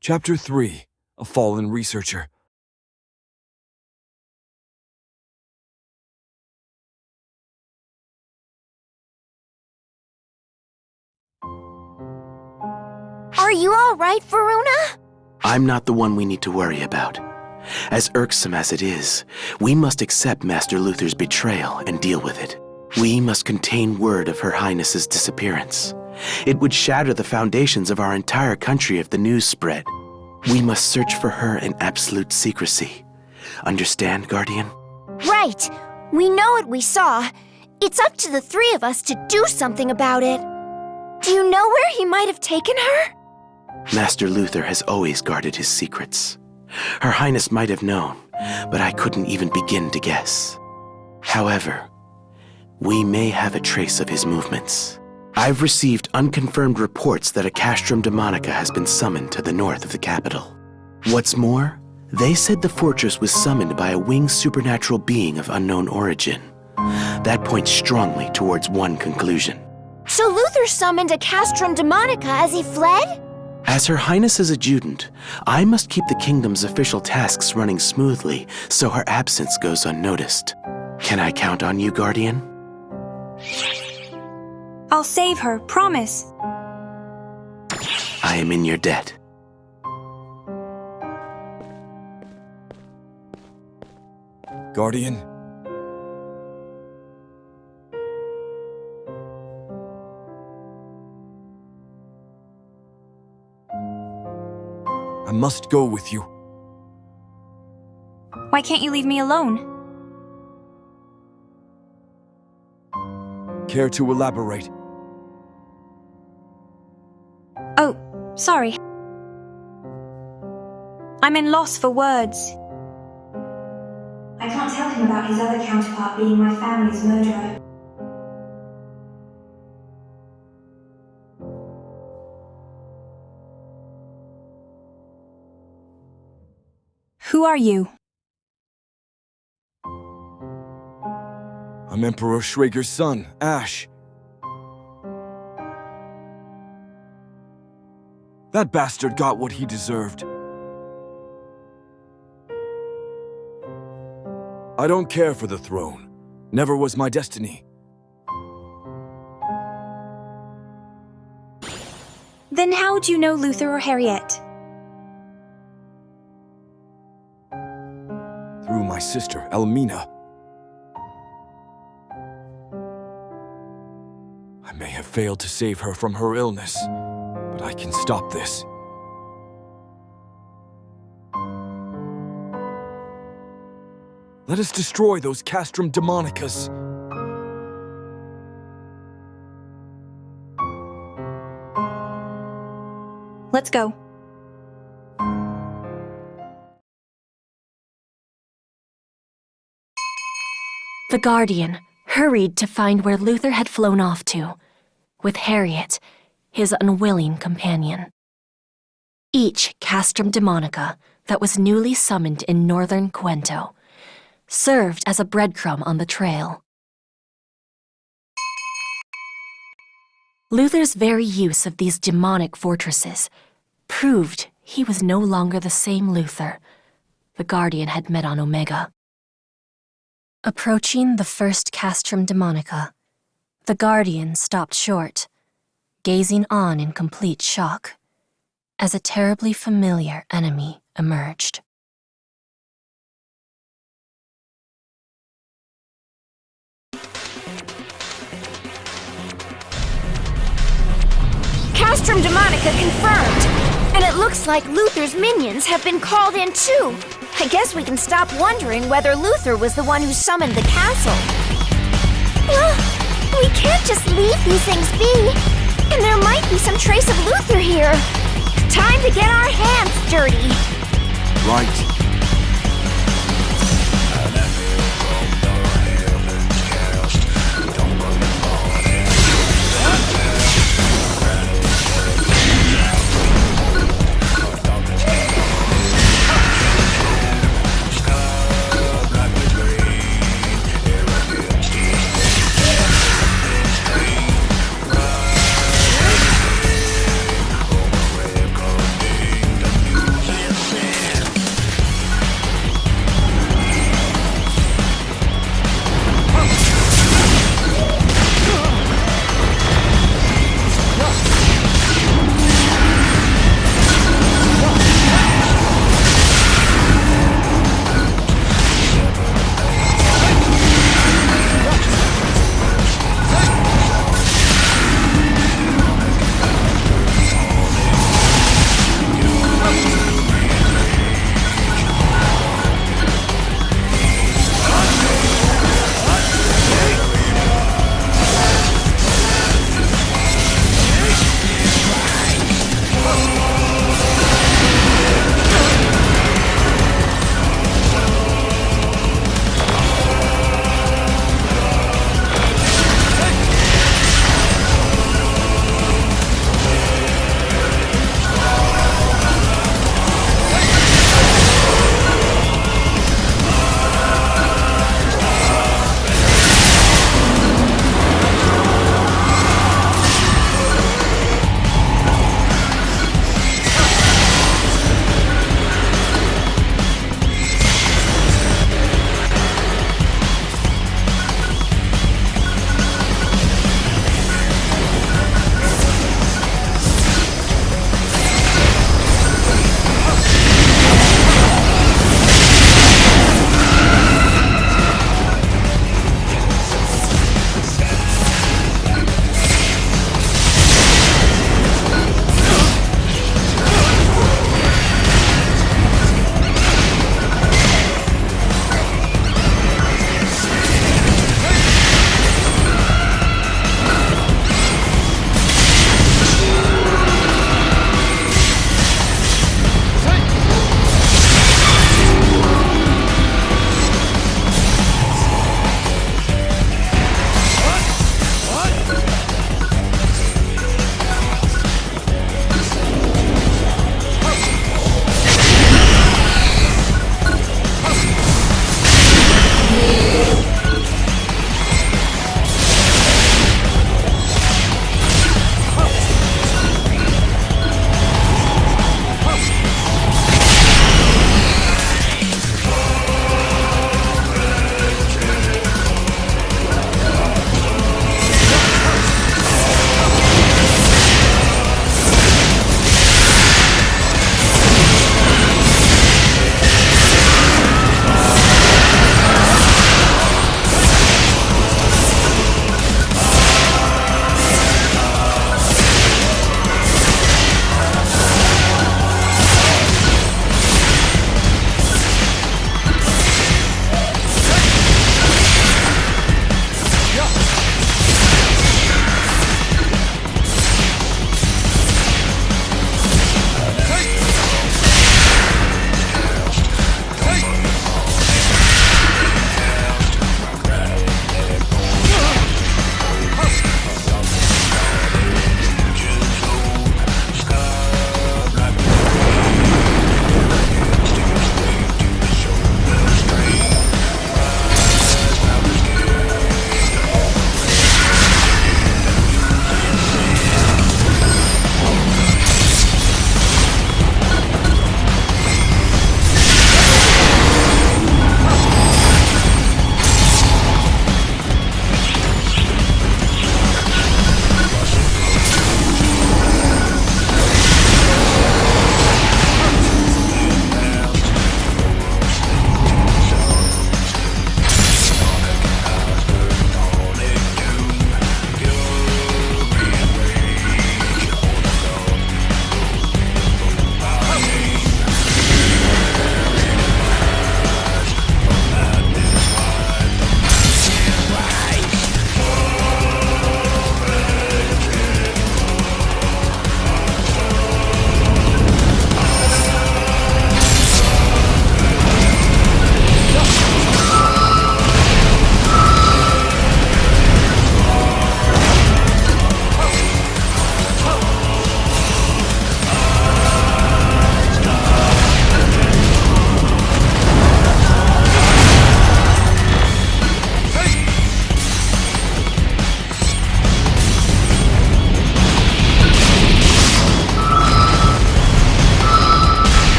Chapter 3. A Fallen Researcher. Are you all right, Varuna? I'm not the one we need to worry about. As irksome as it is, we must accept Master Luther's betrayal and deal with it. We must contain word of Her Highness's disappearance. It would shatter the foundations of our entire country if the news spread. We must search for her in absolute secrecy. Understand, Guardian? Right. We know what we saw. It's up to the three of us to do something about it. Do you know where he might have taken her? Master Luther has always guarded his secrets. Her Highness might have known, but I couldn't even begin to guess. However, we may have a trace of his movements. I've received unconfirmed reports that a castrum demonica has been summoned to the north of the capital. What's more, they said the fortress was summoned by a winged supernatural being of unknown origin. That points strongly towards one conclusion. So Luther summoned a castrum demonica as he fled? As Her Highness's adjutant, I must keep the kingdom's official tasks running smoothly so her absence goes unnoticed. Can I count on you, Guardian? I'll save her, promise. I am in your debt. Guardian. I must go with you. Why can't you leave me alone? Care to elaborate? Oh, sorry. I'm in loss for words. I can't tell him about his other counterpart being my family's murderer. Who are you? I'm Emperor Schrager's son, Ash. That bastard got what he deserved. I don't care for the throne. Never was my destiny. Then how do you know Luther or Harriet? Through my sister, Elmina. I may have failed to save her from her illness, but I can stop this. Let us destroy those castrum demonicas. Let's go. The Guardian hurried to find where Luther had flown off to, with Harriet, his unwilling companion. Each castrum demonica that was newly summoned in northern Cuento served as a breadcrumb on the trail. Luther's very use of these demonic fortresses proved he was no longer the same Luther the Guardian had met on Omega. Approaching the first castrum demonica, the Guardian stopped short, gazing on in complete shock, as a terribly familiar enemy emerged. Castrum demonica confirmed. And it looks like Luther's minions have been called in too. I guess we can stop wondering whether Luther was the one who summoned the castle. Well, we can't just leave these things be. And there might be some trace of Luther here. Time to get our hands dirty. Right.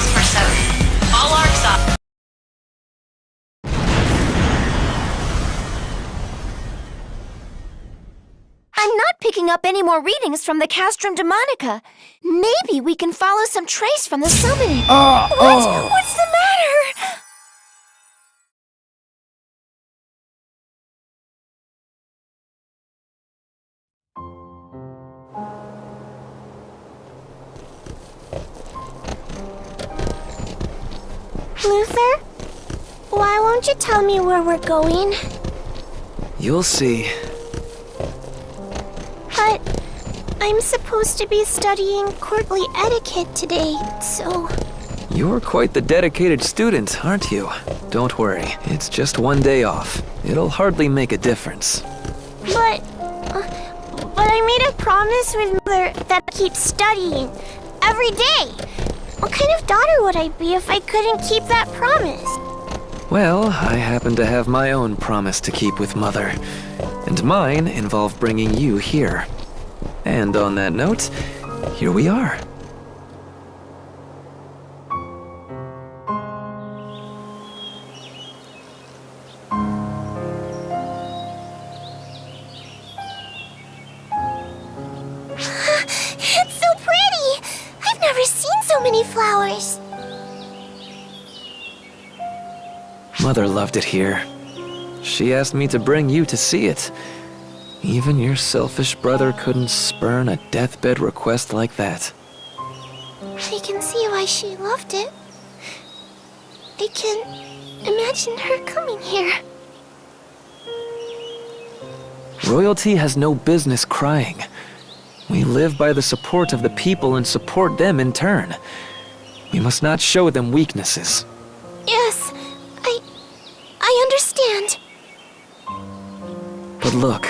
miles per south. All arcs up. I'm not picking up any more readings from the Castrum Demonica. Maybe we can follow some trace from the summoning. What? What's the matter? Luther? Why won't you tell me where we're going? You'll see. But I'm supposed to be studying courtly etiquette today, so... You're quite the dedicated student, aren't you? Don't worry, it's just one day off. It'll hardly make a difference. But I made a promise with Mother that I'd keep studying every day. What kind of daughter would I be if I couldn't keep that promise? Well, I happen to have my own promise to keep with Mother. And mine involved bringing you here. And on that note, here we are. It's so pretty! I've never seen so many flowers. Mother loved it here. She asked me to bring you to see it. Even your selfish brother couldn't spurn a deathbed request like that. I can see why she loved it. I can imagine her coming here. Royalty has no business crying. We live by the support of the people and support them in turn. We must not show them weaknesses. Yes, I understand. But look,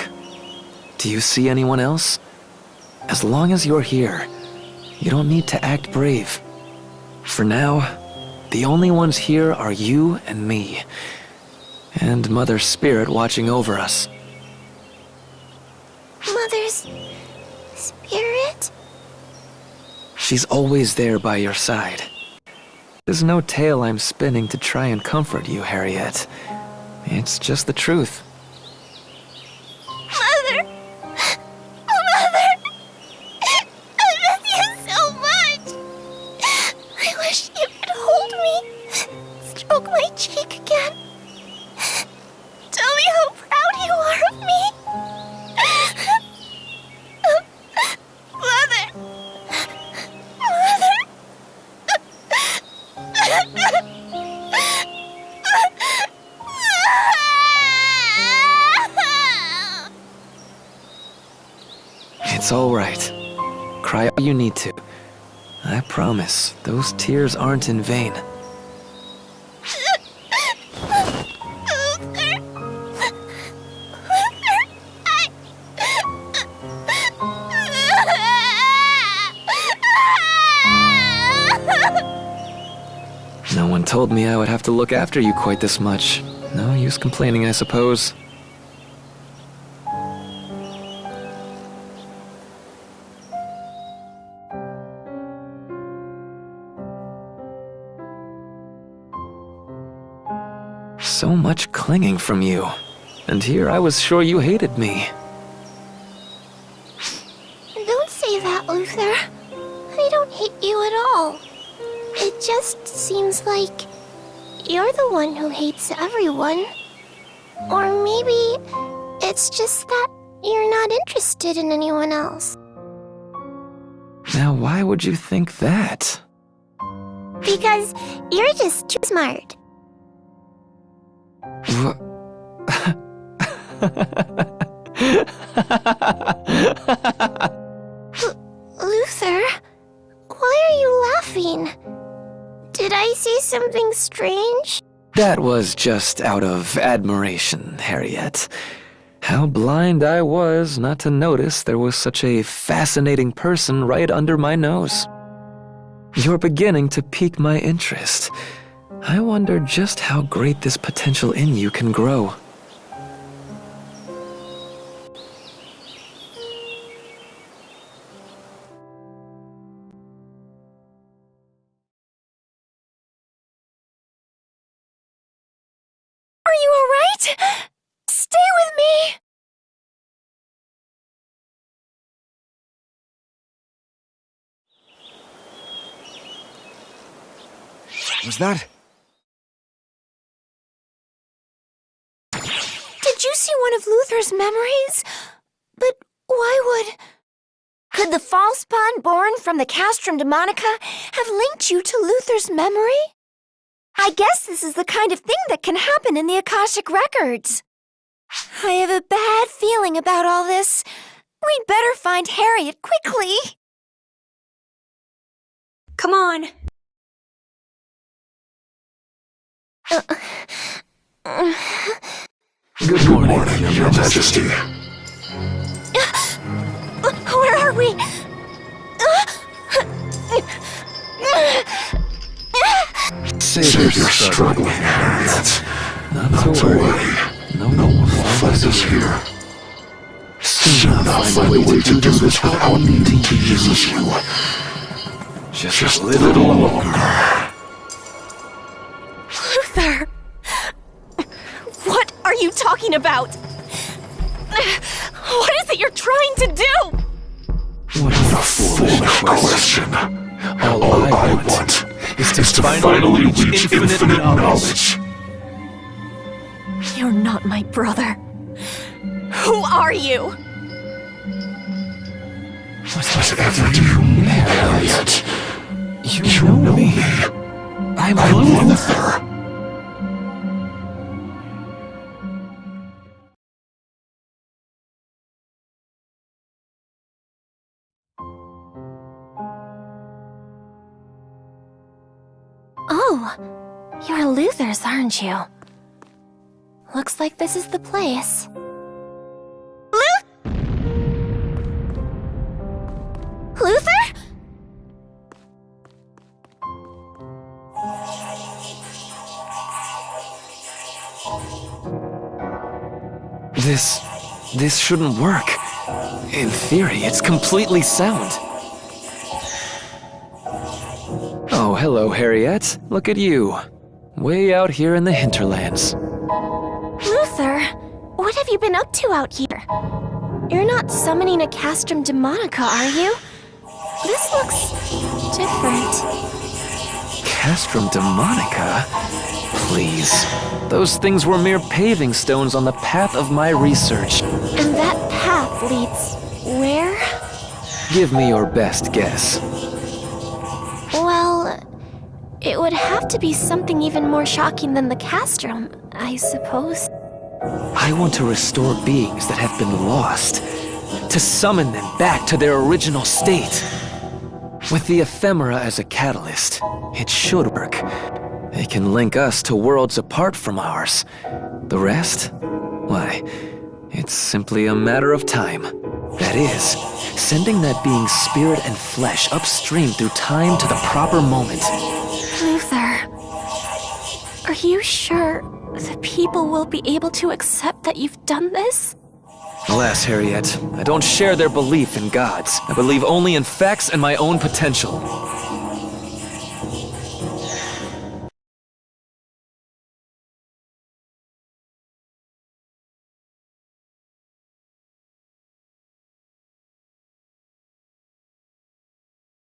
do you see anyone else? As long as you're here, you don't need to act brave. For now, the only ones here are you and me. And Mother's spirit watching over us. Mother's spirit? She's always there by your side. There's no tale I'm spinning to try and comfort you, Harriet. It's just the truth. Mother! Mother! I miss you so much! I wish you could hold me, stroke my cheek again. Tell me how proud you are of me. Mother! It's all right. Cry all you need to. I promise, those tears aren't in vain. No one told me I would have to look after you quite this much. No use complaining, I suppose. So much clinging from you. And here I was sure you hated me. Don't say that, Luther. I don't hate you at all. It just seems like you're the one who hates everyone. Or maybe it's just that you're not interested in anyone else. Now why would you think that? Because you're just too smart. Luther, why are you laughing? Did I say something strange? That was just out of admiration, Harriet. How blind I was not to notice there was such a fascinating person right under my nose. You're beginning to pique my interest. I wonder just how great this potential in you can grow. all right? Stay with me. Was that? Did you see one of Luther's memories? But why would... Could the false pawn born from the castrum demonica have linked you to Luther's memory? I guess this is the kind of thing that can happen in the Akashic records. I have a bad feeling about all this. We'd better find Harriet quickly. Come on. Good morning, Your Majesty. Where are we? Save your struggling, Harriet. Not to worry. No one will find us here. Soon I'll find a way to do this without needing to use you. Just a little longer. Luther! What are you talking about? What is it you're trying to do? What a foolish question. All I want is to finally reach infinite knowledge. You're not my brother. Who are you? Whatever you mean, Harriet. You know me. I'm Luther. Oh, you're Luther's, aren't you? Looks like this is the place. Luther? This shouldn't work. In theory, it's completely sound. Oh, hello, Harriet. Look at you. Way out here in the hinterlands. Luther, what have you been up to out here? You're not summoning a castrum demonica, are you? This looks different. Castrum demonica? Please. Those things were mere paving stones on the path of my research. And that path leads where? Give me your best guess. Well, it would have to be something even more shocking than the castrum, I suppose. I want to restore beings that have been lost, to summon them back to their original state. With the ephemera as a catalyst, it should work. It can link us to worlds apart from ours. The rest? Why, it's simply a matter of time. That is, sending that being's spirit and flesh upstream through time to the proper moment. Luther, are you sure the people will be able to accept that you've done this? Alas, Harriet, I don't share their belief in gods. I believe only in facts and my own potential.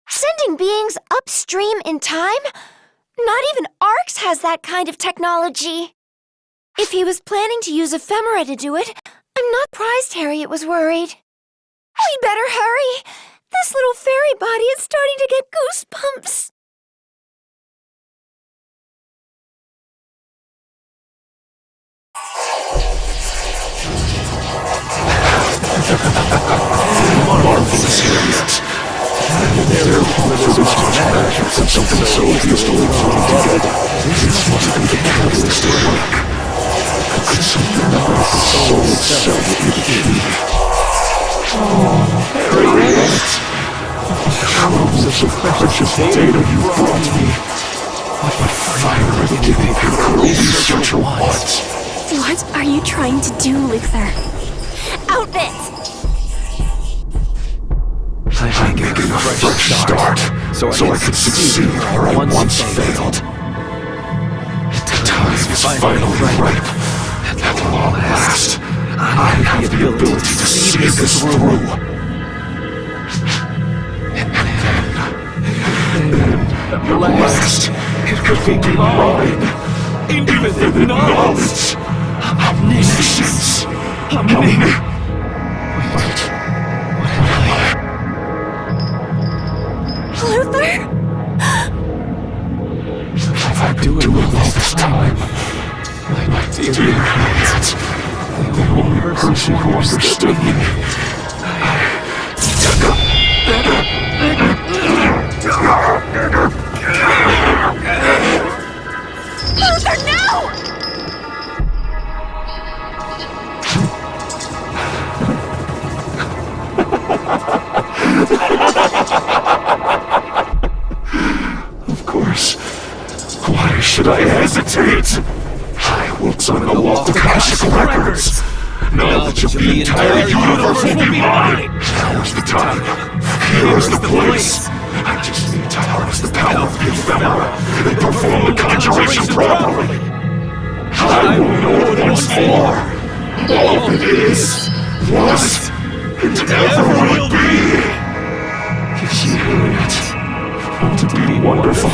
Sending beings upstream in time? Not even Arx has that kind of technology. If he was planning to use ephemera to do it, I'm not surprised Harriet was worried. We'd better hurry. This little fairy body is starting to get goosebumps. Marvelous, Harriet. Something so easily put together. This must be the catalyst to work. Could something not the soul itself be key? Harriet! Troves of the precious data you brought me. What fire the typical researcher wants. What are you trying to do, Luther? Out it! I'm making a fresh start, so I can succeed where I once failed. The time is finally ripe. At last, I have the ability to see this through. And then, at last, it could be mine. Infinite knowledge. Omniscience. Wait. What am I? Luther? What have I been doing all this time? My dear Harriet, the only person who understood me. Luther, no! Of course. Why should I hesitate? I will summon the Vault of Akashic Records. Knowledge of the entire universe will be mine. Now is the time. Here is the place. I just need to harness the power of the ephemera and perform the conjuration properly. I will know it once more. All that is, was, and ever will be. Is you hearing it? Won't it be wonderful?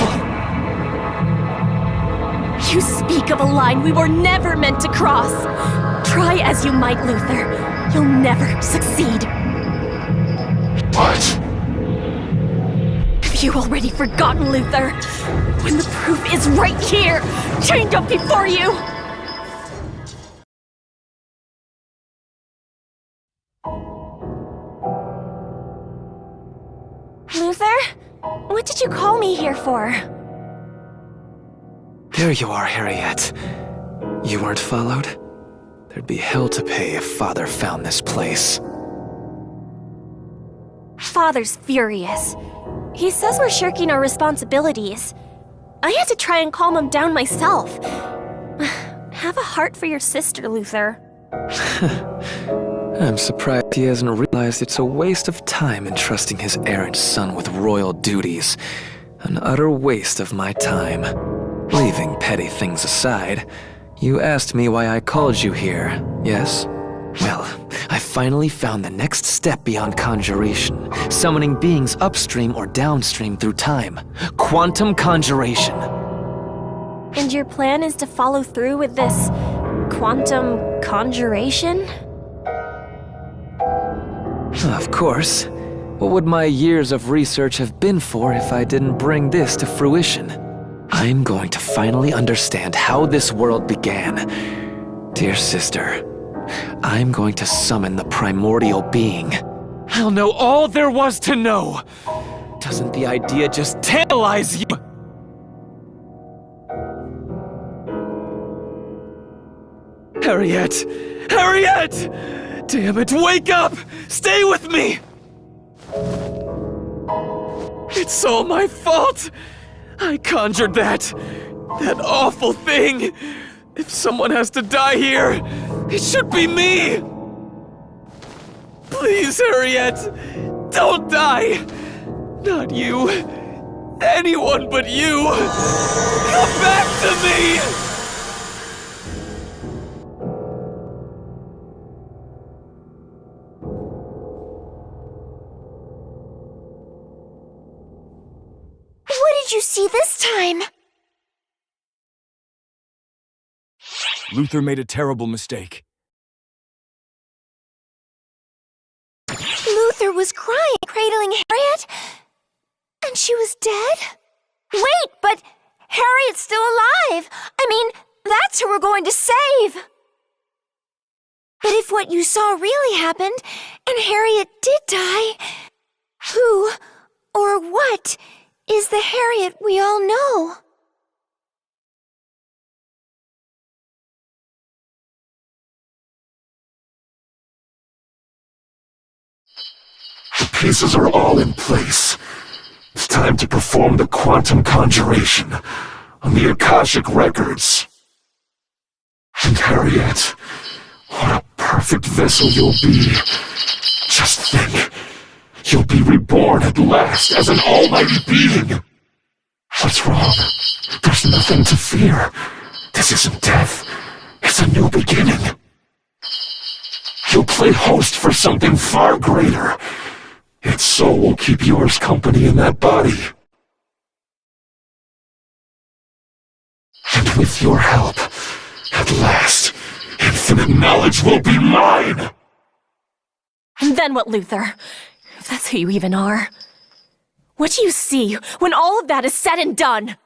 You speak of a line we were never meant to cross. Try as you might, Luther, you'll never succeed. What? Have you already forgotten, Luther? When the proof is right here, chained up before you! Luther? What did you call me here for? There you are, Harriet. You weren't followed? There'd be hell to pay if Father found this place. Father's furious. He says we're shirking our responsibilities. I had to try and calm him down myself. Have a heart for your sister, Luther. I'm surprised he hasn't realized it's a waste of time entrusting his errant son with royal duties. An utter waste of my time. Leaving petty things aside, you asked me why I called you here, yes? Well, I finally found the next step beyond conjuration, summoning beings upstream or downstream through time. Quantum conjuration. And your plan is to follow through with this quantum conjuration? Of course. What would my years of research have been for if I didn't bring this to fruition? I'm going to finally understand how this world began. Dear sister, I'm going to summon the primordial being. I'll know all there was to know! Doesn't the idea just tantalize you? Harriet! Harriet! Damn it, wake up! Stay with me! It's all my fault! I conjured that awful thing! If someone has to die here, it should be me! Please, Harriet, don't die! Not you. Anyone but you! Come back to me! What did you see this time? Luther made a terrible mistake. Luther was crying, cradling Harriet, and she was dead? Wait, but Harriet's still alive! I mean, that's who we're going to save! But if what you saw really happened, and Harriet did die, who or what is the Harriet we all know? The pieces are all in place. It's time to perform the quantum conjuration on the Akashic records. And Harriet, what a perfect vessel you'll be. Just think, you'll be reborn at last as an almighty being. What's wrong? There's nothing to fear. This isn't death. is a new beginning. You'll play host for something far greater. Its soul will keep yours company in that body. And with your help, at last, infinite knowledge will be mine! And then what, Luther? If that's who you even are. What do you see when all of that is said and done?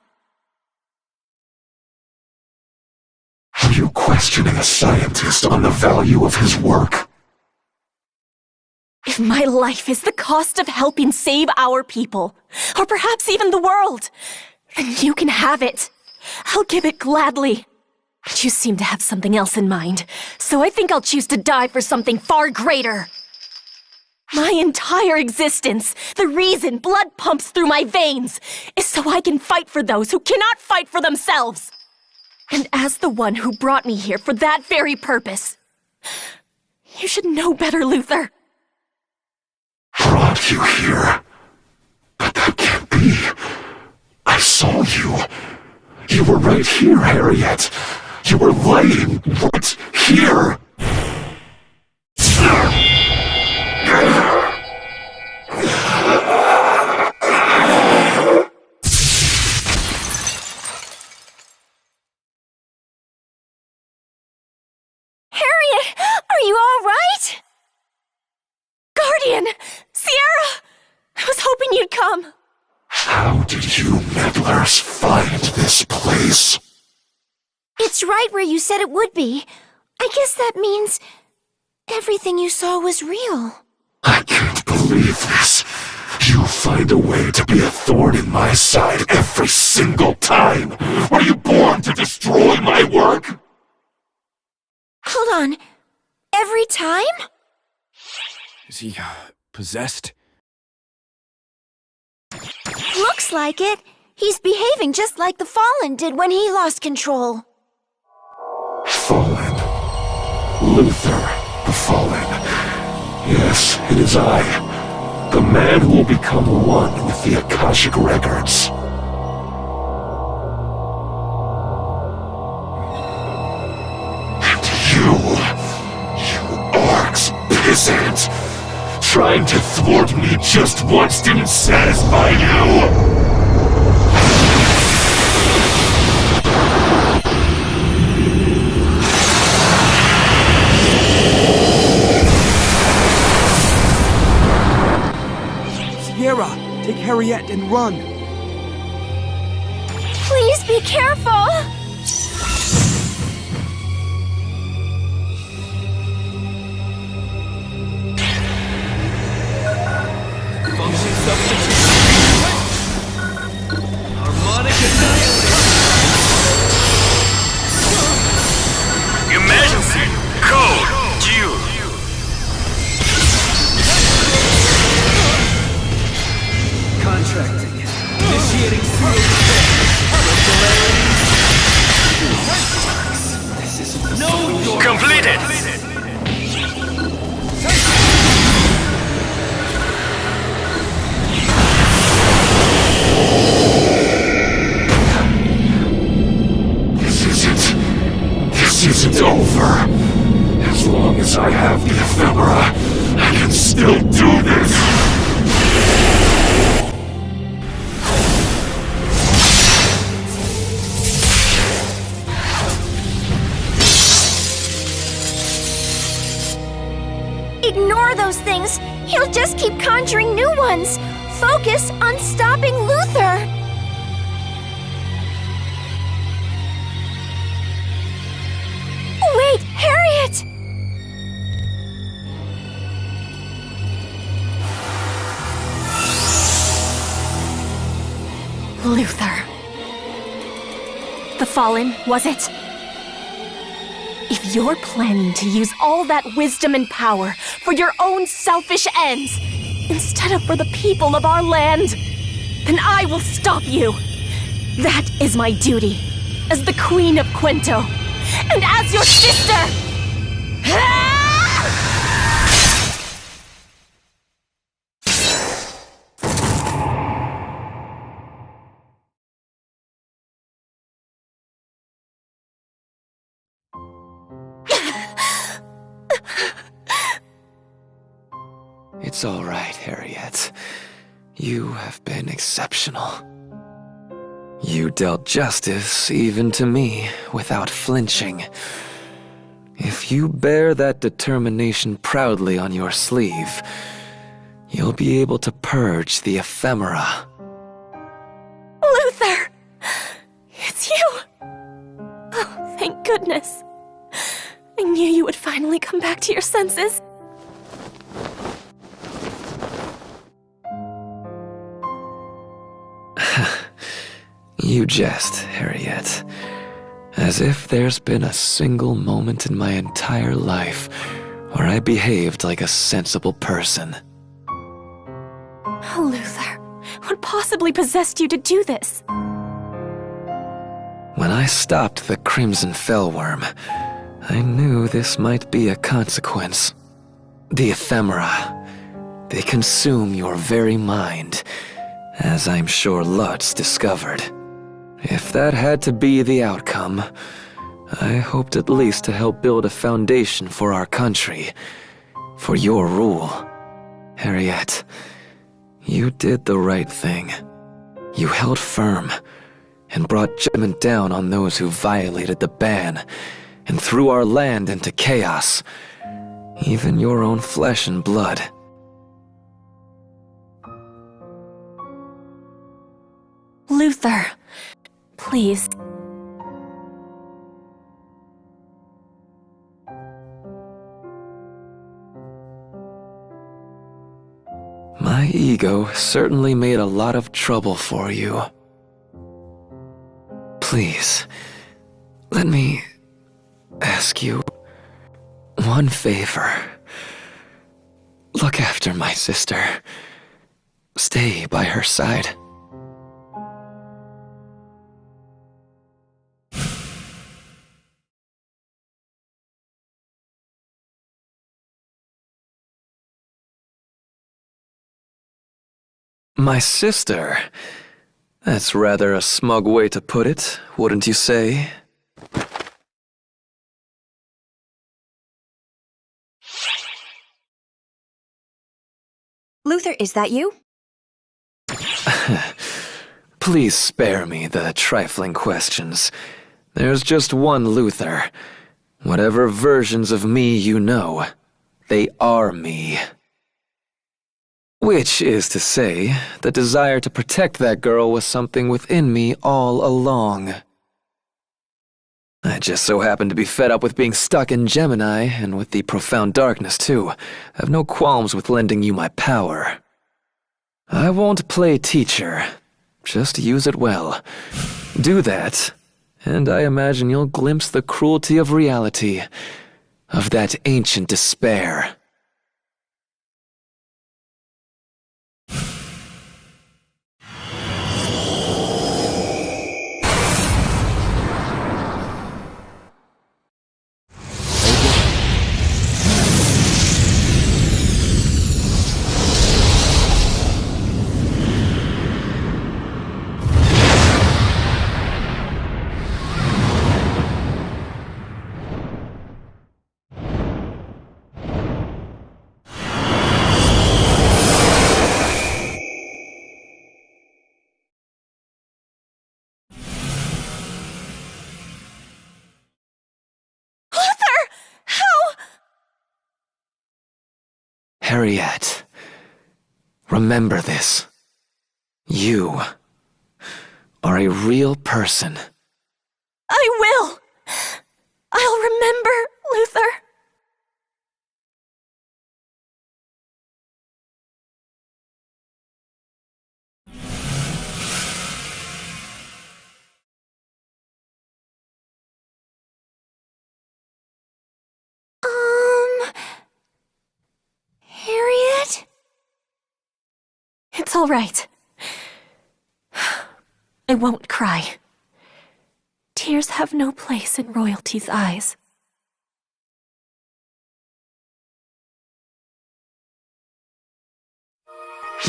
Are you questioning a scientist on the value of his work? If my life is the cost of helping save our people, or perhaps even the world, then you can have it. I'll give it gladly. But you seem to have something else in mind, so I think I'll choose to die for something far greater. My entire existence, the reason blood pumps through my veins, is so I can fight for those who cannot fight for themselves. And as the one who brought me here for that very purpose, you should know better, Luther. Brought you here? But that can't be. I saw you. You were right here, Harriet. You were laying right here. Harriet, are you all right? Guardian! Sierra! I was hoping you'd come. How did you meddlers find this place? It's right where you said it would be. I guess that means everything you saw was real. I can't believe this. You find a way to be a thorn in my side every single time. Were you born to destroy my work? Hold on. Every time? Is he, possessed? Looks like it. He's behaving just like the Fallen did when he lost control. Fallen. Luther, the Fallen. Yes, it is I. The man who will become one with the Akashic Records. And you orcs peasant! Trying to thwart me just once didn't satisfy you! Sierra, take Harriet and run. Please be careful! Function substitution. Harmonic annihilation. Emergency code Q. Contracting. Initiating sealed This isn't no Completed. This isn't over. As long as I have the ephemera, I can still do this. Ignore those things. He'll just keep conjuring new ones. Focus on stopping Luther. Wait, Harriet! Luther. The Fallen, was it? If you're planning to use all that wisdom and power for your own selfish ends, instead of for the people of our land, then I will stop you. That is my duty, as the Queen of Quento, and as your sister! It's all right, Harriet. You have been exceptional. You dealt justice even to me without flinching. If you bear that determination proudly on your sleeve, you'll be able to purge the ephemera. Luther! It's you! Oh, thank goodness. I knew you would finally come back to your senses. You jest, Harriet. As if there's been a single moment in my entire life where I behaved like a sensible person. Oh, Luther, what possibly possessed you to do this? When I stopped the Crimson Fellworm, I knew this might be a consequence. The ephemera, they consume your very mind, as I'm sure Lutz discovered. If that had to be the outcome, I hoped at least to help build a foundation for our country, for your rule. Harriet, you did the right thing. You held firm and brought judgment down on those who violated the ban and threw our land into chaos, even your own flesh and blood. Luther, please. My ego certainly made a lot of trouble for you. Please, let me ask you one favor. Look after my sister. Stay by her side. My sister? That's rather a smug way to put it, wouldn't you say? Luther, is that you? Please spare me the trifling questions. There's just one Luther. Whatever versions of me you know, they are me. Which is to say, the desire to protect that girl was something within me all along. I just so happened to be fed up with being stuck in Gemini, and with the profound darkness too. I have no qualms with lending you my power. I won't play teacher. Just use it well. Do that, and I imagine you'll glimpse the cruelty of reality, of that ancient despair. Harriet, remember this. You are a real person. I will! I'll remember, Luther. Harriet? It's all right. I won't cry. Tears have no place in royalty's eyes.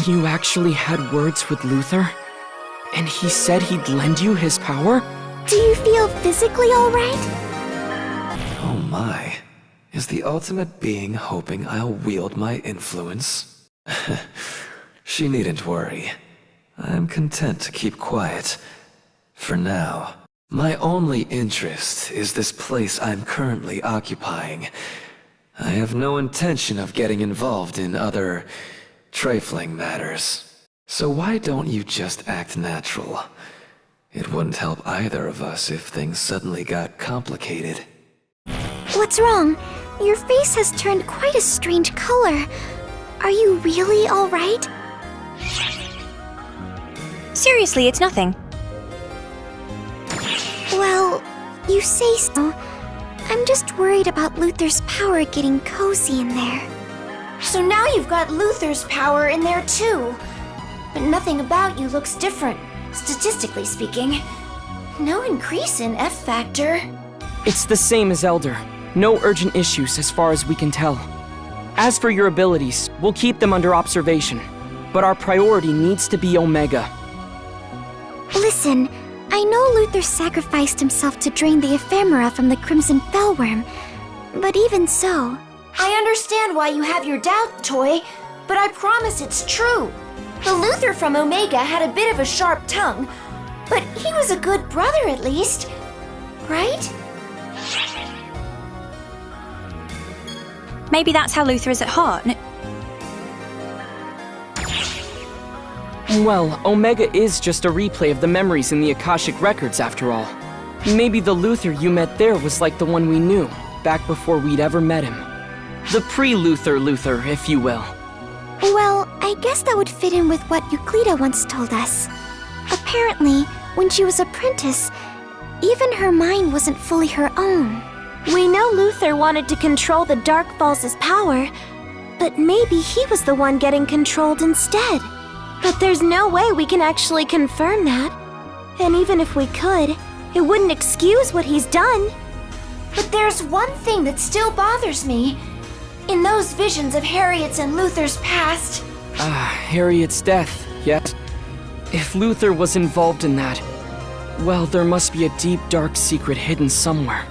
You actually had words with Luther? And he said he'd lend you his power? Do you feel physically all right? Oh my. Is the ultimate being hoping I'll wield my influence? She needn't worry. I'm content to keep quiet. For now. My only interest is this place I'm currently occupying. I have no intention of getting involved in other trifling matters. So why don't you just act natural? It wouldn't help either of us if things suddenly got complicated. What's wrong? Your face has turned quite a strange color. Are you really all right? Seriously, it's nothing. Well, you say so. I'm just worried about Luther's power getting cozy in there. So now you've got Luther's power in there too. But nothing about you looks different, statistically speaking. No increase in F factor. It's the same as Elder. No urgent issues as far as we can tell. As for your abilities, we'll keep them under observation. But our priority needs to be Omega. Listen, I know Luther sacrificed himself to drain the ephemera from the Crimson Fellworm, but even so... I understand why you have your doubt, Toy, but I promise it's true. The Luther from Omega had a bit of a sharp tongue, but he was a good brother at least, right? Maybe that's how Luther is at heart. Well, Omega is just a replay of the memories in the Akashic Records, after all. Maybe the Luther you met there was like the one we knew, back before we'd ever met him. The pre-Luther Luther, if you will. Well, I guess that would fit in with what Euclida once told us. Apparently, when she was apprentice, even her mind wasn't fully her own. We know Luther wanted to control the Dark Falls' power, but maybe he was the one getting controlled instead. But there's no way we can actually confirm that. And even if we could, it wouldn't excuse what he's done. But there's one thing that still bothers me. In those visions of Harriet's and Luther's past... Harriet's death, yes. If Luther was involved in that, well, there must be a deep, dark secret hidden somewhere.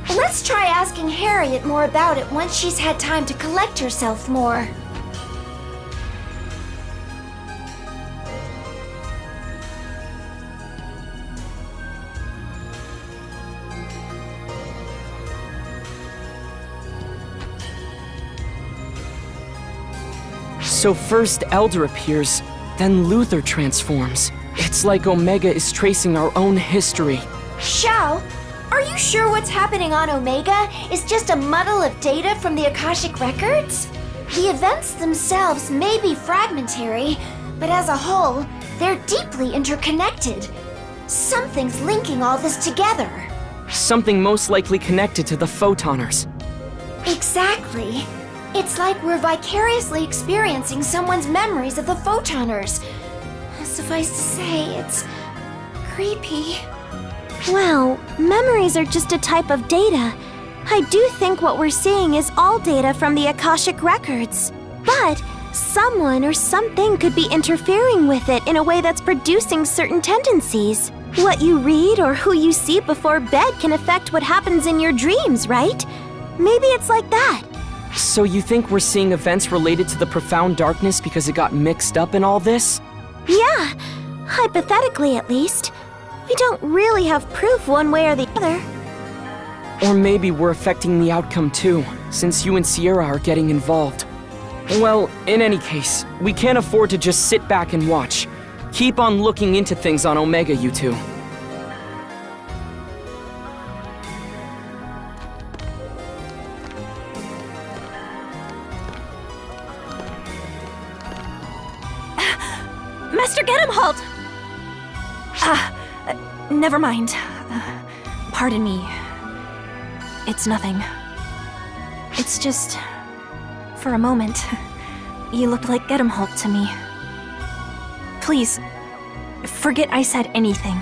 Let's try asking Harriet more about it once she's had time to collect herself more. So first Elder appears, then Luther transforms. It's like Omega is tracing our own history. Xiao, are you sure what's happening on Omega is just a muddle of data from the Akashic Records? The events themselves may be fragmentary, but as a whole, they're deeply interconnected. Something's linking all this together. Something most likely connected to the Photoners. Exactly. It's like we're vicariously experiencing someone's memories of the Photoners. Suffice to say, it's creepy. Well, memories are just a type of data. I do think what we're seeing is all data from the Akashic Records. But someone or something could be interfering with it in a way that's producing certain tendencies. What you read or who you see before bed can affect what happens in your dreams, right? Maybe it's like that. So you think we're seeing events related to the profound darkness because it got mixed up in all this? Yeah, hypothetically at least. We don't really have proof one way or the other. Or maybe we're affecting the outcome too, since you and Sierra are getting involved. Well, in any case, we can't afford to just sit back and watch. Keep on looking into things on Omega, you two. Master Gedemholt! Never mind. Pardon me. It's nothing. It's just... for a moment, you looked like Gedemholt to me. Please, forget I said anything.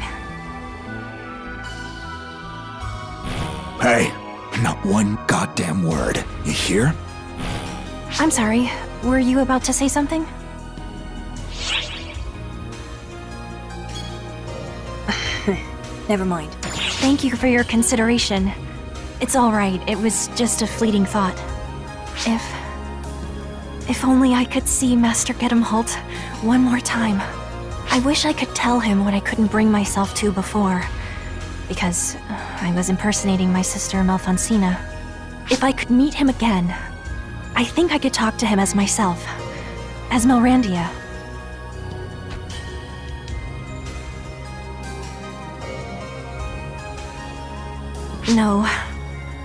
Hey, not one goddamn word. You hear? I'm sorry. Were you about to say something? Never mind. Thank you for your consideration. It's all right. It was just a fleeting thought. If only I could see Master Gedemholt one more time. I wish I could tell him what I couldn't bring myself to before, because I was impersonating my sister Malfonsina. If I could meet him again, I think I could talk to him as myself, as Melrandia. No,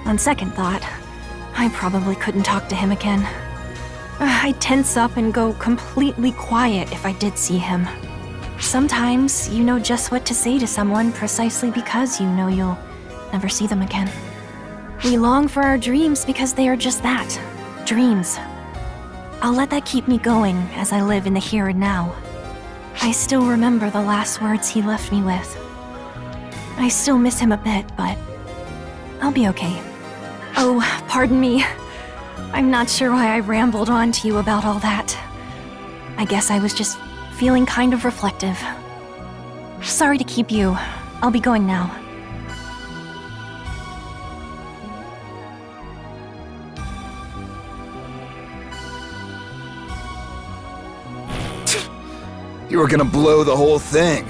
on second thought, I probably couldn't talk to him again. I'd tense up and go completely quiet if I did see him. Sometimes you know just what to say to someone precisely because you know you'll never see them again. We long for our dreams because they are just that, dreams. I'll let that keep me going as I live in the here and now. I still remember the last words he left me with. I still miss him a bit, but I'll be okay. Oh, pardon me. I'm not sure why I rambled on to you about all that. I guess I was just feeling kind of reflective. Sorry to keep you. I'll be going now. You were gonna blow the whole thing.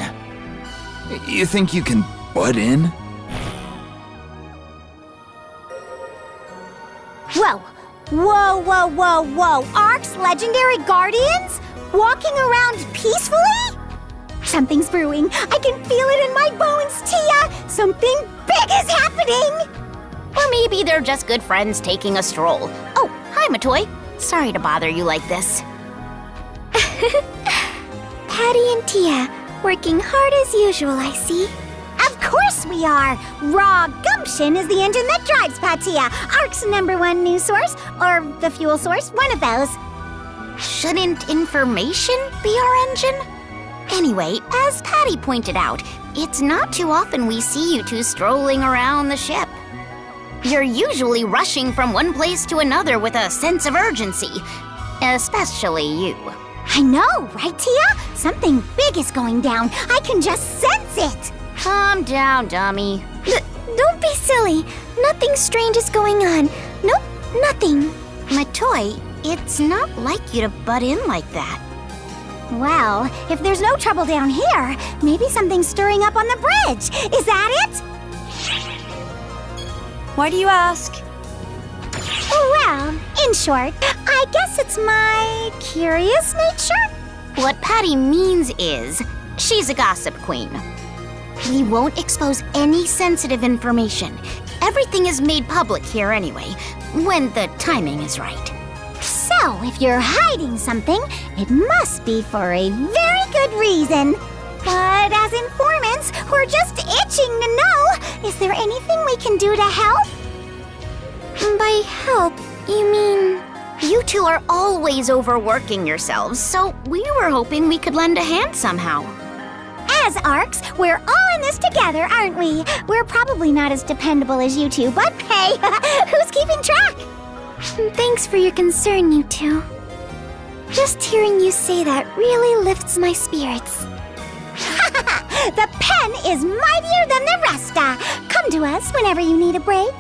You think you can butt in? Whoa! Whoa, whoa, whoa, whoa! Ark's legendary guardians? Walking around peacefully? Something's brewing. I can feel it in my bones, Tia! Something big is happening! Or maybe they're just good friends taking a stroll. Oh, hi, Matoy. Sorry to bother you like this. Patty and Tia, working hard as usual, I see. Of course we are! Raw gumption is the engine that drives Patia, Ark's #1 news source, or the fuel source, one of those. Shouldn't information be our engine? Anyway, as Patty pointed out, it's not too often we see you two strolling around the ship. You're usually rushing from one place to another with a sense of urgency. Especially you. I know, right, Tia? Something big is going down. I can just sense it. Calm down, dummy. Don't be silly. Nothing strange is going on. Nope, nothing. Matoy, it's not like you to butt in like that. Well, if there's no trouble down here, maybe something's stirring up on the bridge. Is that it? Why do you ask? Well, in short, I guess it's my curious nature. What Patty means is, she's a gossip queen. We won't expose any sensitive information. Everything is made public here anyway, when the timing is right. So, if you're hiding something, it must be for a very good reason. But as informants, we're just itching to know, is there anything we can do to help? By help, you mean... You two are always overworking yourselves, so we were hoping we could lend a hand somehow. As Arks, we're all in this together, aren't we? We're probably not as dependable as you two, but hey, who's keeping track? Thanks for your concern, you two. Just hearing you say that really lifts my spirits. The pen is mightier than the rest. Come to us whenever you need a break.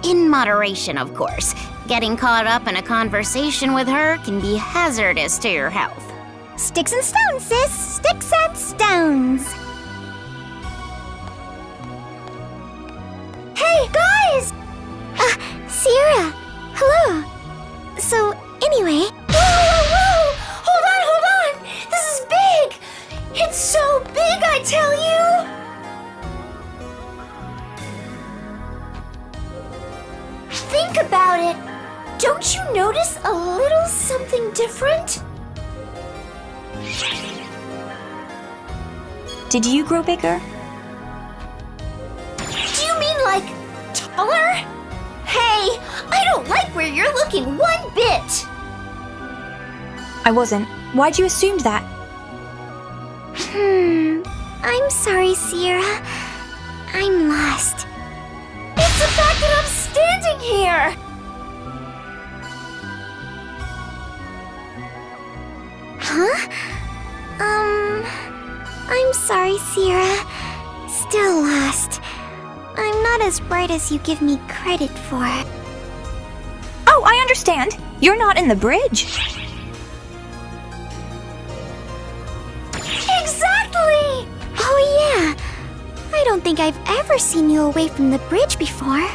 In moderation, of course. Getting caught up in a conversation with her can be hazardous to your health. Sticks and stones, sis. Sticks and stones. Hey, guys! Sierra. Hello. So, anyway... Whoa! Hold on! This is big! It's so big, I tell you! Think about it. Don't you notice a little something different? Did you grow bigger? Do you mean like taller? Hey, I don't like where you're looking one bit. I wasn't. Why'd you assume that? I'm sorry, Sierra. I'm lost. It's the fact that I'm standing here! Huh? I'm sorry, Sierra. Still lost. I'm not not as bright as you give me credit for. Oh, I understand. You're not in the bridge. Exactly! Oh yeah. I don't think I've ever seen you away from the bridge before.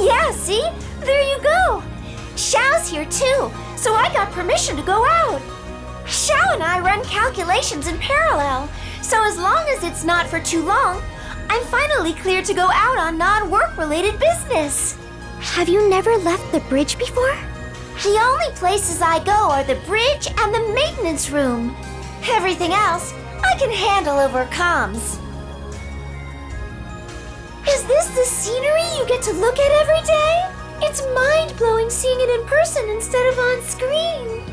Yeah, see? There you go. Xiao's here too, so I got permission to go out. Xiao and I run calculations in parallel, so as long as it's not for too long, I'm finally cleared to go out on non-work-related business. Have you never left the bridge before? The only places I go are the bridge and the maintenance room. Everything else, I can handle over comms. Is this the scenery you get to look at every day? It's mind-blowing seeing it in person instead of on screen.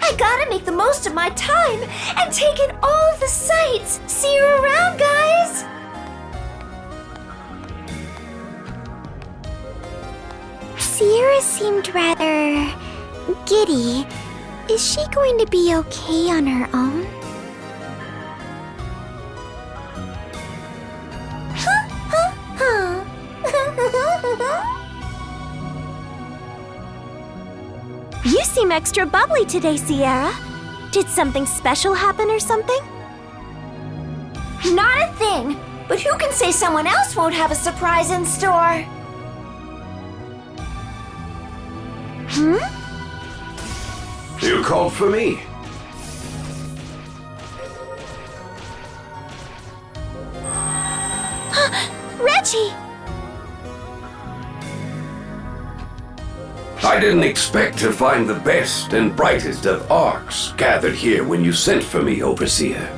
I gotta make the most of my time and take in all of the sights. See you around, guys! Sierra seemed rather giddy. Is she going to be okay on her own? You seem extra bubbly today, Sierra. Did something special happen or something? Not a thing, but who can say someone else won't have a surprise in store? You called for me. Reggie! I didn't expect to find the best and brightest of arcs gathered here when you sent for me, Overseer.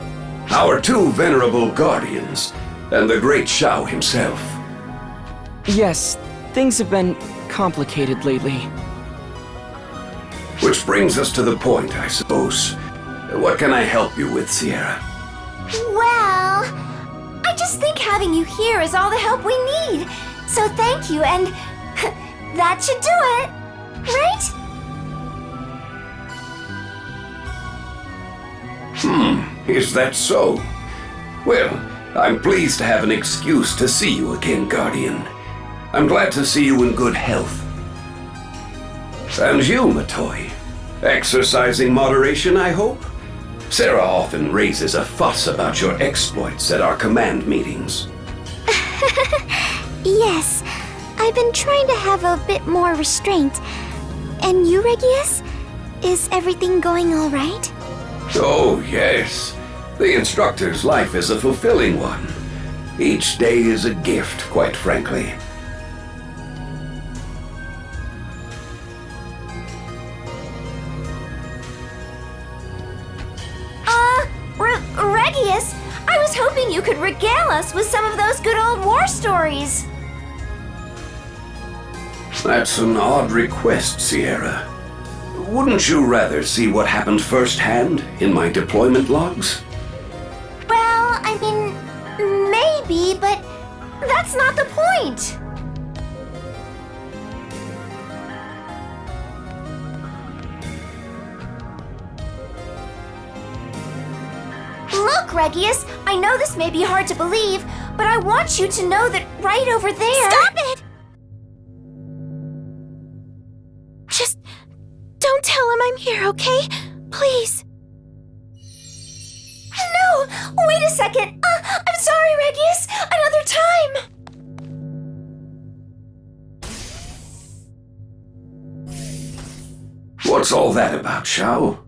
Our two venerable guardians, and the great Xiao himself. Yes, things have been complicated lately. Which brings us to the point, I suppose. What can I help you with, Sierra? Well, I just think having you here is all the help we need. So thank you, and that should do it, right? Is that so? Well, I'm pleased to have an excuse to see you again, Guardian. I'm glad to see you in good health. And you, Matoy. Exercising moderation, I hope? Sarah often raises a fuss about your exploits at our command meetings. Yes, I've been trying to have a bit more restraint. And you, Regius? Is everything going all right? Oh, yes. The instructor's life is a fulfilling one. Each day is a gift, quite frankly. Regius, I was hoping you could regale us with some of those good old war stories. That's an odd request, Sierra. Wouldn't you rather see what happened firsthand in my deployment logs? Well, I mean, maybe, but that's not the point. Look, Regius, I know this may be hard to believe, but I want you to know that right over there— Stop it! Just don't tell him I'm here, okay? Please. No! Wait a second! I'm sorry, Regius! Another time! What's all that about, Xiao?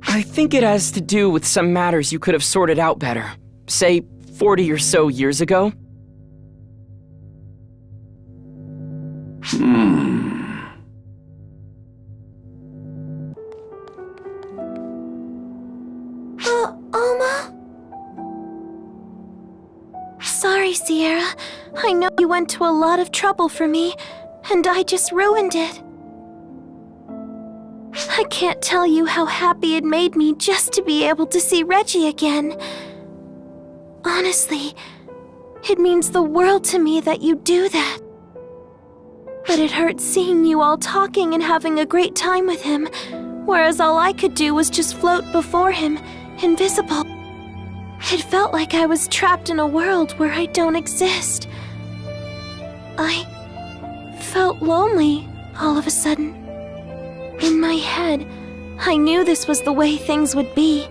I think it has to do with some matters you could have sorted out better. Say, 40 or so years ago. Alma? Sorry, Sierra. I know you went to a lot of trouble for me, and I just ruined it. I can't tell you how happy it made me just to be able to see Reggie again. Honestly, it means the world to me that you do that. But it hurts seeing you all talking and having a great time with him, whereas all I could do was just float before him, invisible. It felt like I was trapped in a world where I don't exist. I felt lonely all of a sudden. In my head, I knew this was the way things would be.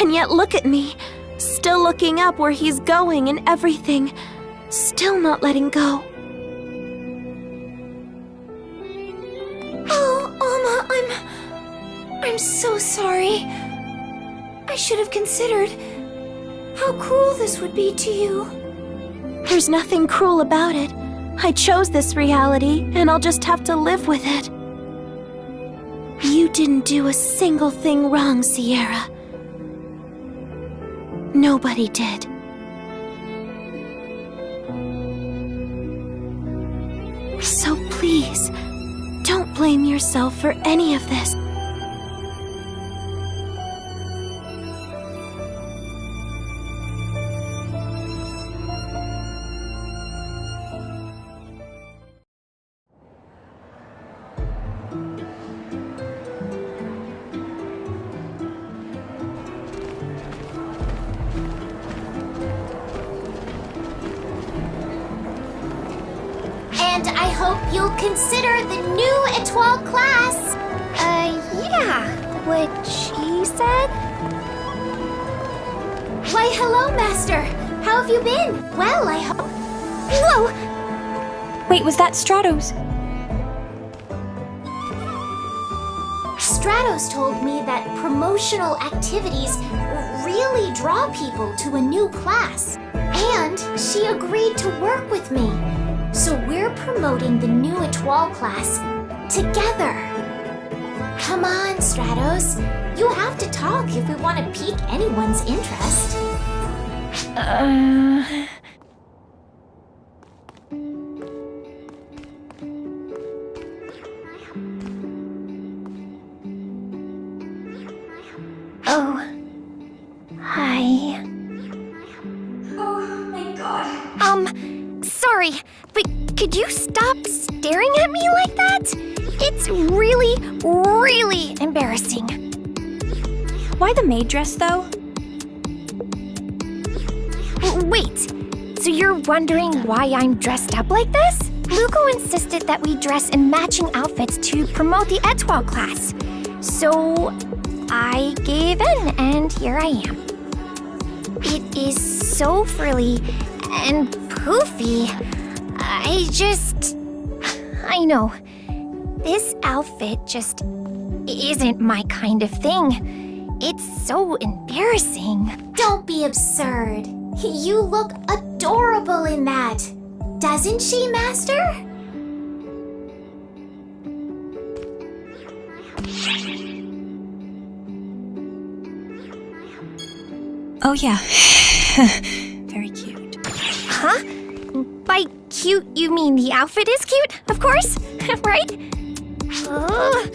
And yet look at me, still looking up where he's going and everything, still not letting go. Oh, Alma, I'm so sorry. I should have considered how cruel this would be to you. There's nothing cruel about it. I chose this reality, and I'll just have to live with it. You didn't do a single thing wrong, Sierra. Nobody did. So please, don't blame yourself for any of this. And I hope you'll consider the new Étoile class. Yeah. What she said? Why, hello, Master. How have you been? Well, I hope... Whoa! Wait, was that Stratos? Stratos told me that promotional activities really draw people to a new class. And she agreed to work with me. So we're promoting the new Étoile class together. Come on, Stratos. You have to talk if we want to pique anyone's interest. Oh. Hi. Oh my god. Sorry, but could you stop staring at me like that? It's really, really embarrassing. Why the maid dress, though? Wait, so you're wondering why I'm dressed up like this? Luco insisted that we dress in matching outfits to promote the Étoile class. So I gave in, and here I am. It is so frilly and poofy. I know. This outfit just isn't my kind of thing. It's so embarrassing. Don't be absurd. You look adorable in that. Doesn't she, Master? Oh yeah. Very cute. Huh? By cute, you mean the outfit is cute, of course, right? Ugh,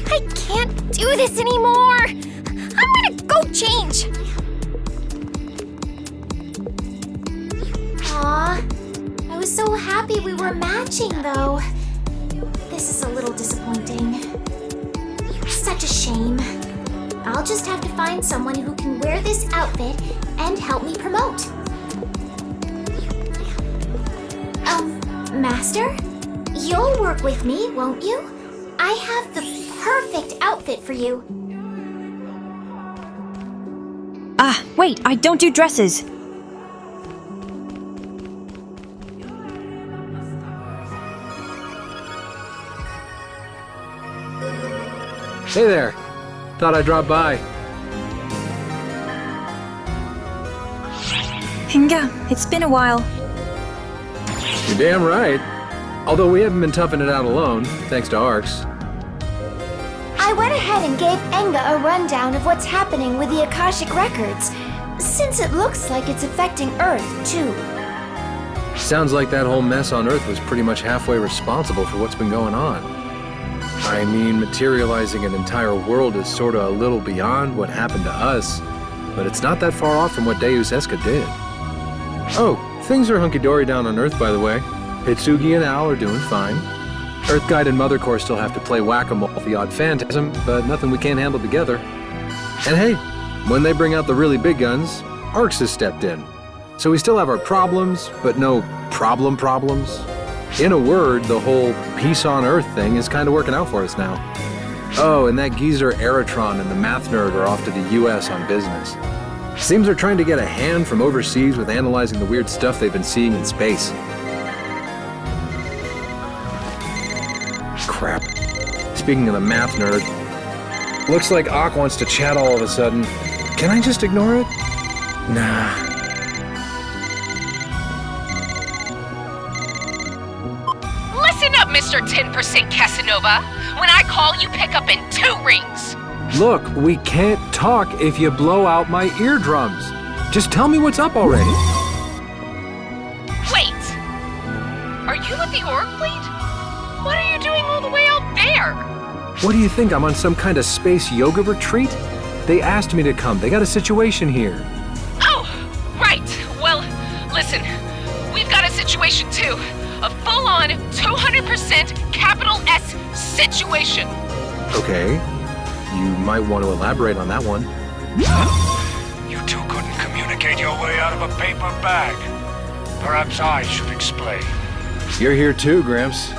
I can't do this anymore. I'm gonna go change. Aw, I was so happy we were matching, though. This is a little disappointing. Such a shame. I'll just have to find someone who can wear this outfit and help me promote. Master? You'll work with me, won't you? I have the perfect outfit for you. Ah, wait, I don't do dresses. Hey there. Thought I'd drop by. Hinga, it's been a while. You're damn right. Although we haven't been toughing it out alone, thanks to Arx. I went ahead and gave Enga a rundown of what's happening with the Akashic Records, since it looks like it's affecting Earth, too. Sounds like that whole mess on Earth was pretty much halfway responsible for what's been going on. I mean, materializing an entire world is sorta a little beyond what happened to us, but it's not that far off from what Deus Eska did. Oh, things are hunky-dory down on Earth, by the way. Hitsugi and Al are doing fine. Earthguide and Mother Core still have to play whack-a-mole with the odd phantasm, but nothing we can't handle together. And hey, when they bring out the really big guns, Arx has stepped in. So we still have our problems, but no problems. In a word, the whole peace on Earth thing is kind of working out for us now. Oh, and that geezer Eritron and the math nerd are off to the US on business. Seems they're trying to get a hand from overseas with analyzing the weird stuff they've been seeing in space. Crap. Speaking of the math nerd, looks like Ock wants to chat all of a sudden. Can I just ignore it? Nah. Listen up, Mr. 10% Casanova. When I call, you pick up in 2 rings. Look, we can't talk if you blow out my eardrums. Just tell me what's up already. Wait. Are you with the org fleet? What are you doing all the way out there? What do you think, I'm on some kind of space yoga retreat? They asked me to come. They got a situation here. Oh, right. Well, listen. We've got a situation too. A full-on 200% capital S situation. Okay. You might want to elaborate on that one. You two couldn't communicate your way out of a paper bag. Perhaps I should explain. You're here too, Gramps.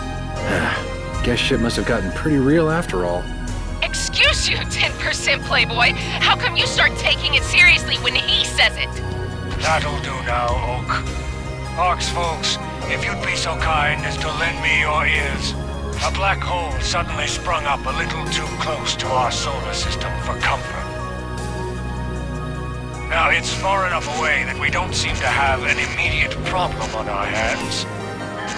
Guess shit must have gotten pretty real after all. Excuse you, 10% Playboy. How come you start taking it seriously when he says it? That'll do now, Oak. Ox folks, if you'd be so kind as to lend me your ears. A black hole suddenly sprung up a little too close to our solar system for comfort. Now, it's far enough away that we don't seem to have an immediate problem on our hands.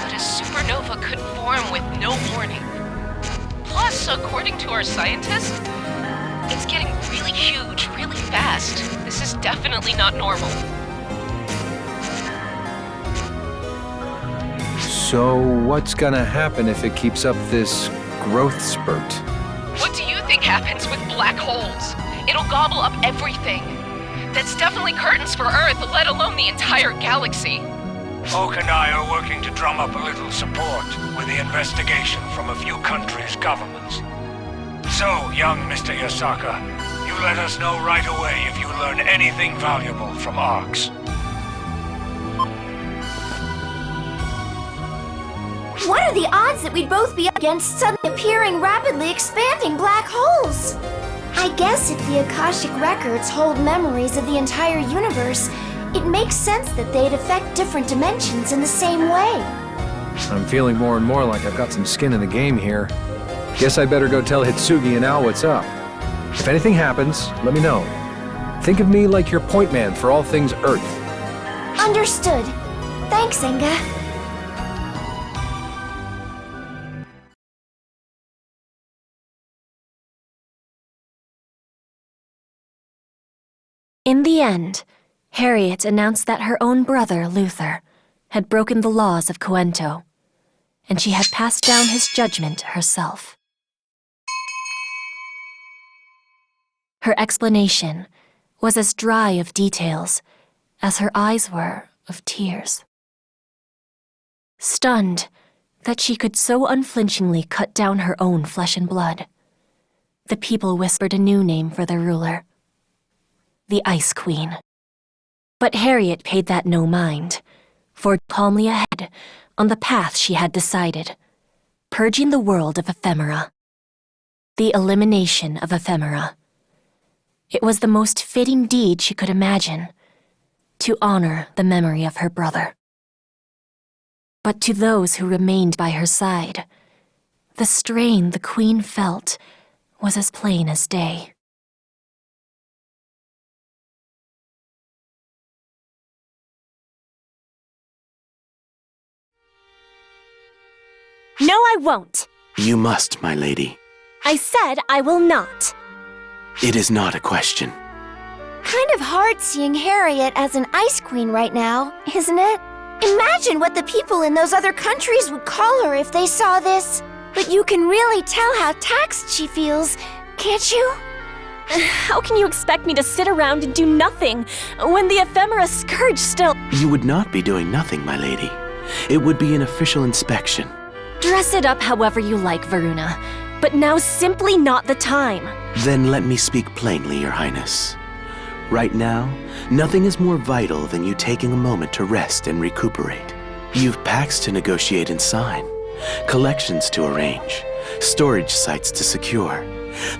But a supernova could form with no warning. Plus, according to our scientists, it's getting really huge, really fast. This is definitely not normal. So what's gonna happen if it keeps up this growth spurt? What do you think happens with black holes? It'll gobble up everything. That's definitely curtains for Earth, let alone the entire galaxy. Oak and I are working to drum up a little support with the investigation from a few countries' governments. So, young Mr. Yasaka, you let us know right away if you learn anything valuable from Arx. What are the odds that we'd both be up against suddenly appearing, rapidly expanding black holes? I guess if the Akashic records hold memories of the entire universe, it makes sense that they'd affect different dimensions in the same way. I'm feeling more and more like I've got some skin in the game here. Guess I better go tell Hitsugi and Al what's up. If anything happens, let me know. Think of me like your point man for all things Earth. Understood. Thanks, Inga. In the end, Harriet announced that her own brother, Luther, had broken the laws of Coento, and she had passed down his judgment herself. Her explanation was as dry of details as her eyes were of tears. Stunned that she could so unflinchingly cut down her own flesh and blood, the people whispered a new name for their ruler, the Ice Queen. But Harriet paid that no mind, forged calmly ahead on the path she had decided, purging the world of ephemera. The elimination of ephemera. It was the most fitting deed she could imagine, to honor the memory of her brother. But to those who remained by her side, the strain the Queen felt was as plain as day. No, I won't. You must, my lady. I said I will not. It is not a question. Kind of hard seeing Harriet as an Ice Queen right now, isn't it? Imagine what the people in those other countries would call her if they saw this. But you can really tell how taxed she feels, can't you? How can you expect me to sit around and do nothing when the ephemera scourge still— You would not be doing nothing, my lady. It would be an official inspection. Dress it up however you like, Varuna, but now's simply not the time. Then let me speak plainly, Your Highness. Right now, nothing is more vital than you taking a moment to rest and recuperate. You've pacts to negotiate and sign, collections to arrange, storage sites to secure.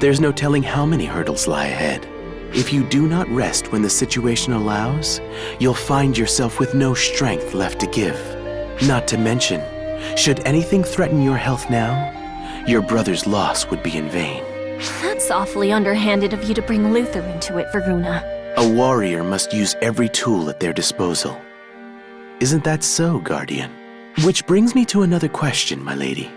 There's no telling how many hurdles lie ahead. If you do not rest when the situation allows, you'll find yourself with no strength left to give. Not to mention, should anything threaten your health now, your brother's loss would be in vain. That's awfully underhanded of you to bring Luther into it, Varuna. A warrior must use every tool at their disposal. Isn't that so, Guardian? Which brings me to another question, my lady.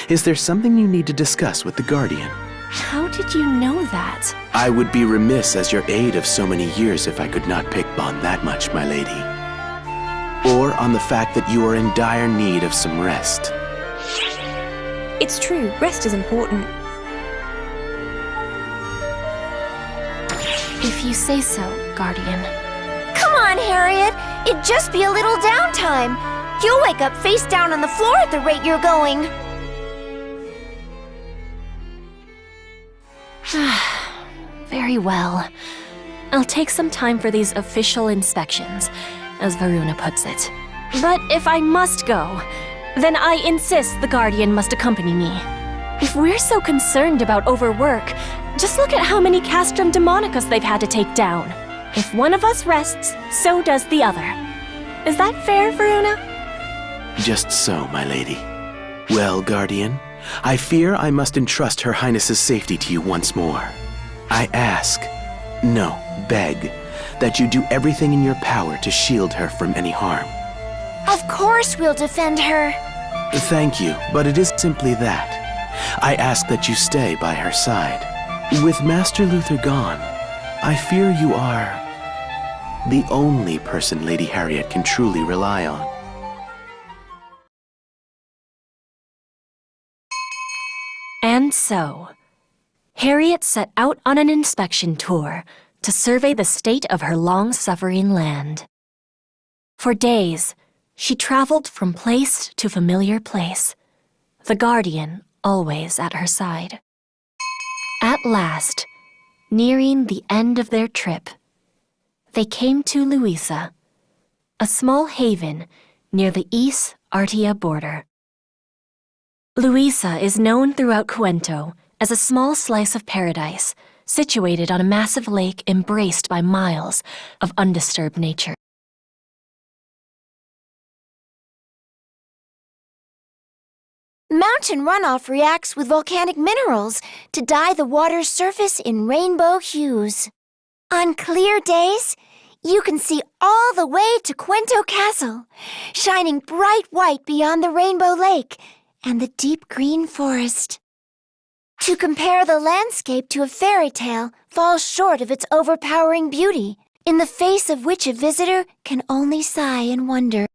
Is there something you need to discuss with the Guardian? How did you know that? I would be remiss as your aide of so many years if I could not pick on that much, my lady. Or on the fact that you are in dire need of some rest. It's true, rest is important. If you say so, Guardian. Come on, Harriet! It'd just be a little downtime. You'll wake up face down on the floor at the rate you're going. Very well. I'll take some time for these official inspections, as Varuna puts it. But if I must go, then I insist the Guardian must accompany me. If we're so concerned about overwork, just look at how many Castrum Demonicus they've had to take down. If one of us rests, so does the other. Is that fair, Varuna? Just so, my lady. Well, Guardian, I fear I must entrust Her Highness's safety to you once more. I ask, no, beg, that you do everything in your power to shield her from any harm. Of course we'll defend her. Thank you, but it is simply that. I ask that you stay by her side. With Master Luther gone, I fear you are the only person Lady Harriet can truly rely on. And so, Harriet set out on an inspection tour to survey the state of her long-suffering land. For days, she traveled from place to familiar place, the Guardian always at her side. At last, nearing the end of their trip, they came to Luisa, a small haven near the East Artia border. Luisa is known throughout Cuento as a small slice of paradise situated on a massive lake embraced by miles of undisturbed nature. Mountain runoff reacts with volcanic minerals to dye the water's surface in rainbow hues. On clear days, you can see all the way to Cuento Castle, shining bright white beyond the Rainbow Lake and the deep green forest. To compare the landscape to a fairy tale falls short of its overpowering beauty, in the face of which a visitor can only sigh in wonder.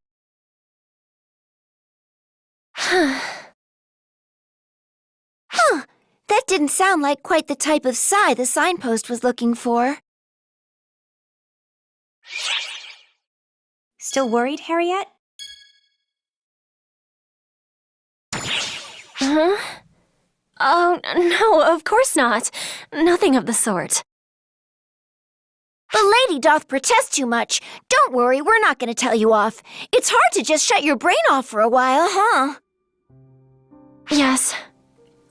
That didn't sound like quite the type of sigh the signpost was looking for. Still worried, Harriet? Huh? Oh, no, of course not. Nothing of the sort. The lady doth protest too much. Don't worry, we're not going to tell you off. It's hard to just shut your brain off for a while, huh? Yes.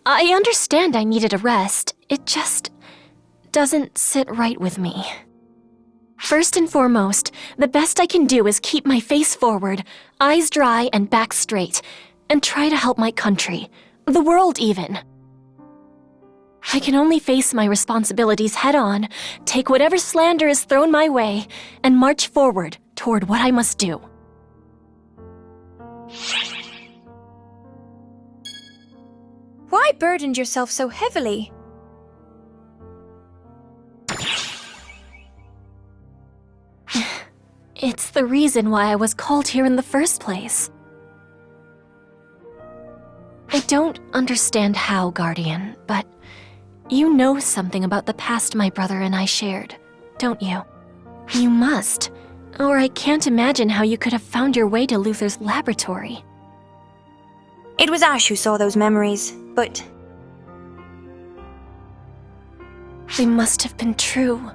I understand I needed a rest. It just doesn't sit right with me. First and foremost, the best I can do is keep my face forward, eyes dry and back straight, and try to help my country, the world even. I can only face my responsibilities head-on, take whatever slander is thrown my way, and march forward toward what I must do. Why burdened yourself so heavily? It's the reason why I was called here in the first place. I don't understand how, Guardian, but you know something about the past my brother and I shared, don't you? You must, or I can't imagine how you could have found your way to Luther's laboratory. It was Ash who saw those memories, but... They must have been true.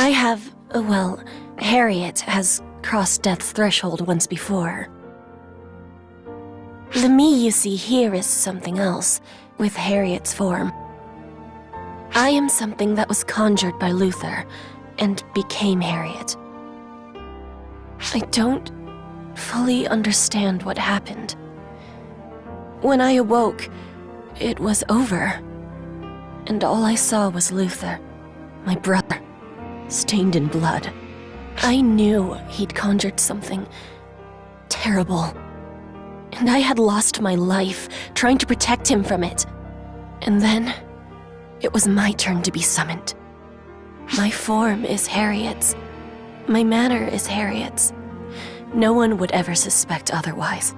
I have, well, Harriet has crossed death's threshold once before. The me you see here is something else, with Harriet's form. I am something that was conjured by Luther, and became Harriet. I don't fully understand what happened. When I awoke, it was over, and all I saw was Luther, my brother, stained in blood. I knew he'd conjured something terrible, and I had lost my life trying to protect him from it. And then, it was my turn to be summoned. My form is Harriet's. My manner is Harriet's. No one would ever suspect otherwise.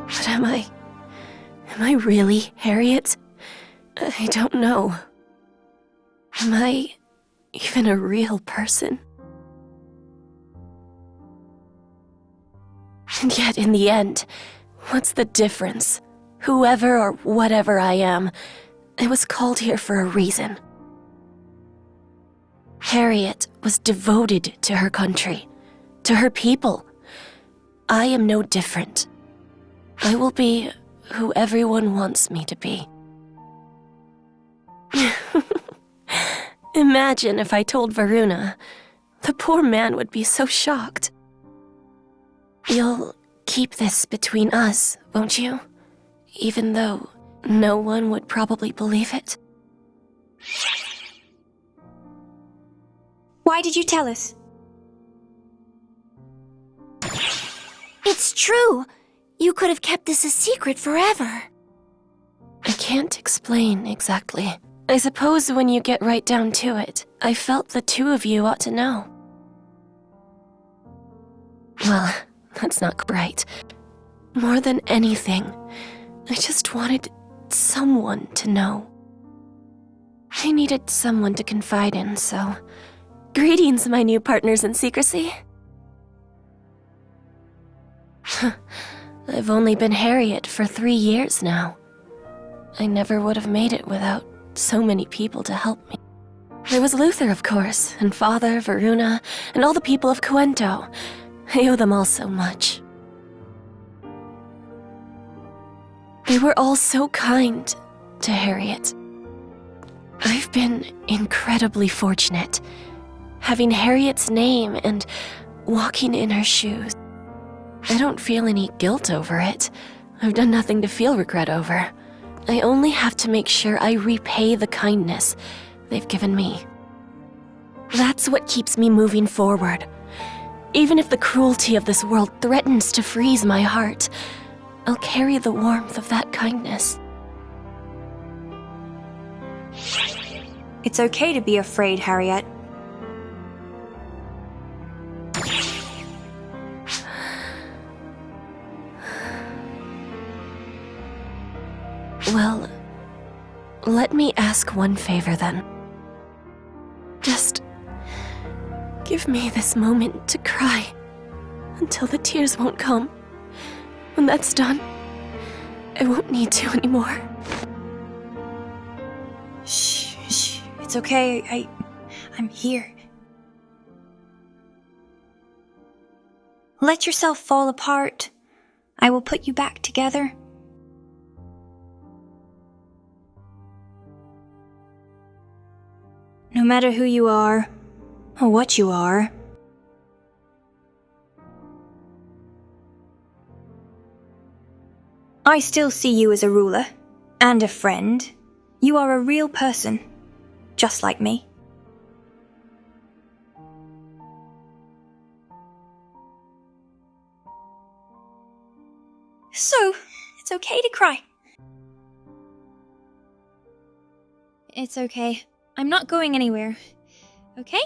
But am I really Harriet? I don't know. Am I even a real person? And yet, in the end, what's the difference? Whoever or whatever I am, I was called here for a reason. Harriet was devoted to her country, to her people. I am no different. I will be who everyone wants me to be. Imagine if I told Varuna. The poor man would be so shocked. You'll keep this between us, won't you? Even though no one would probably believe it. Why did you tell us? It's true. You could have kept this a secret forever. I can't explain exactly. I suppose when you get right down to it, I felt the two of you ought to know. Well, that's not right. More than anything, I just wanted someone to know. I needed someone to confide in, so... Greetings, my new partners in secrecy. I've only been Harriet for 3 years now. I never would have made it without so many people to help me. There was Luther, of course, and Father, Varuna, and all the people of Cuento. I owe them all so much. They were all so kind to Harriet. I've been incredibly fortunate, having Harriet's name and walking in her shoes. I don't feel any guilt over it. I've done nothing to feel regret over. I only have to make sure I repay the kindness they've given me. That's what keeps me moving forward. Even if the cruelty of this world threatens to freeze my heart, I'll carry the warmth of that kindness. It's okay to be afraid, Harriet. Well, let me ask one favor then. Just give me this moment to cry until the tears won't come. When that's done, I won't need to anymore. Shh, shh. It's okay. I'm here. Let yourself fall apart. I will put you back together. No matter who you are, or what you are, I still see you as a ruler, and a friend. You are a real person, just like me. So, it's okay to cry. It's okay. I'm not going anywhere. Okay?